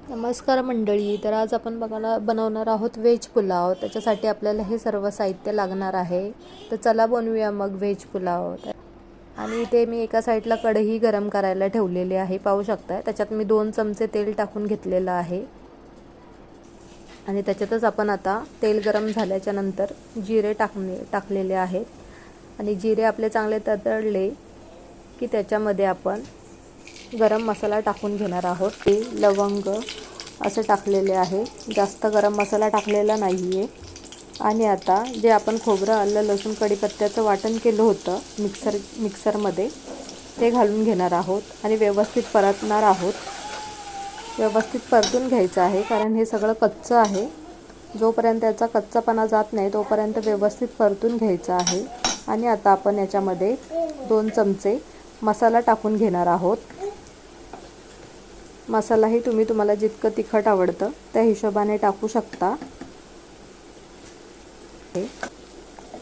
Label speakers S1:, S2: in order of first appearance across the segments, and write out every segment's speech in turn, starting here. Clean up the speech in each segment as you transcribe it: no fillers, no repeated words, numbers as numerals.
S1: नमस्कार मंडळी. तर आज आपण बनवणार आहोत व्हेज पुलाव. त्याच्यासाठी आपल्याला हे सर्व साहित्य लागणार आहे. तर चला बनवूया मग व्हेज पुलाव. आणि इथे मी एका साईडला कढई गरम करायला ठेवलेली आहे, पाहू शकताय. त्याच्यात मी 2 चमचे तेल टाकून घेतलेलं आहे. आणि त्याच्यातच आपण आता तेल गरम झाल्याच्या नंतर जिरे टाकलेले आहेत. आणि जिरे आपले चांगले तडतडले की त्याच्यामध्ये आपण गरम मसाला टाकून घेणार आहोत. ते लवंग असे टाकलेले आहे, जास्त गरम मसाला टाकलेला नाही आहे. आणि आता जे आपण खोबरं, आलं, लसूण, कढीपत्त्याचं वाटण केलं होतं मिक्सरमध्ये, ते घालून घेणार आहोत आणि व्यवस्थित परतणार आहोत. व्यवस्थित परतून घ्यायचं आहे, कारण हे सगळं कच्चं आहे. जोपर्यंत त्याचा कच्चापणा जात नाही तोपर्यंत व्यवस्थित परतून घ्यायचं आहे. आणि आता आपण याच्यामध्ये 2 चमचे मसाला टाकून घेणार आहोत. मसालाही तुम्हाला जितकं तिखट आवडतं त्या हिशोबाने टाकू शकता.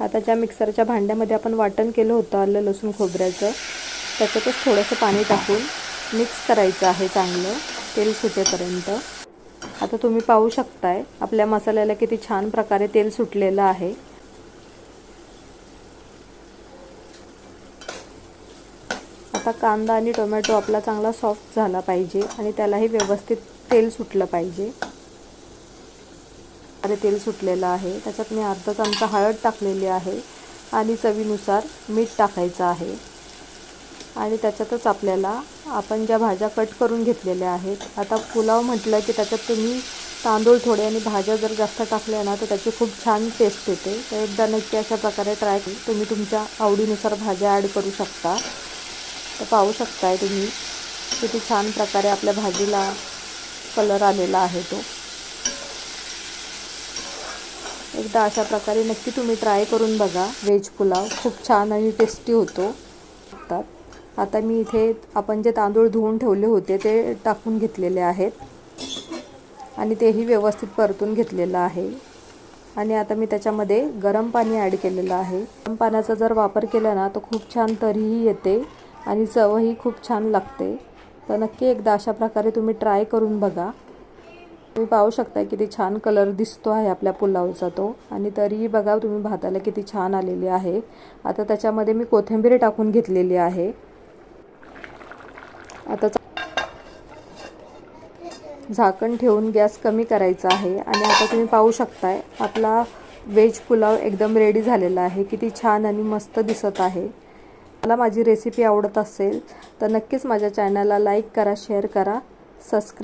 S1: आता ज्या मिक्सरच्या भांड्यामध्ये आपण वाटण केलं होतं आलं, लसूण, खोबऱ्याचं, त्याच्यातच थोडंसं पाणी टाकून मिक्स करायचं आहे चांगलं, तेल सुटेपर्यंत. आता तुम्ही पाहू शकताय आपल्या मसाल्याला किती छान प्रकारे तेल सुटलेलं आहे. आता कांदा आणि टोमॅटो आपला चांगला सॉफ्ट झाला पाहिजे आणि त्यालाही व्यवस्थित तेल सुटलं पाहिजे. अरे तेल सुटलेलं आहे. त्याच्यात मी अर्धा चमचा हळद टाकलेली आहे आणि चवीनुसार मीठ टाकायचं आहे. आणि त्याच्यातच आपल्याला आपण ज्या भाज्या कट करून घेतलेल्या आहेत, आता पुलाव म्हटलं की त्याच्यात तुम्ही तांदूळ थोडे आणि भाज्या जर जास्त टाकल्या ना तर त्याची खूप छान टेस्ट येते. तर एकदा नक्की अशा प्रकारे ट्राय करून तुम्ही तुमच्या आवडीनुसार भाज्या ॲड करू शकता. तर पाहू शकताय तुम्ही किती छान प्रकारे आपल्या भाजीला कलर आलेला आहे तो. एकदा अशा प्रकारे नक्की तुम्ही ट्राय करून बघा. व्हेज पुलाव खूप छान आणि टेस्टी होतो. आता मी इथे आपण जे तांदूळ धुवून ठेवले होते ते टाकून घेतलेले आहेत आणि तेही व्यवस्थित परतून घेतलेलं आहे. आणि आता मी त्याच्यामध्ये गरम पाणी ॲड केलेलं आहे. गरम पाण्याचा जर वापर केला ना तर खूप छान तरीही येते आणि चवही खूप छान लागते. तर नक्की एकदा अशा प्रकारे तुम्ही ट्राय करून बघा. तुम्ही पाहू शकता किती छान कलर दिसतो आहे आपल्या पुलावचा तो. आणि तरीही बघा तुम्ही भाताला किती छान आलेली आहे. आता त्याच्यामध्ये मी कोथिंबीर टाकून घेतलेली आहे. आता झाकण ठेवून गॅस कमी करायचा आहे. आणि आता तुम्ही पाहू शकताय आपला व्हेज पुलाव एकदम रेडी झालेला आहे. किती छान आणि मस्त दिसत आहे. मला माझी रेसिपी आवडत असेल तर नक्कीच माझ्या चॅनलला लाईक करा, शेअर करा, सबस्क्राईब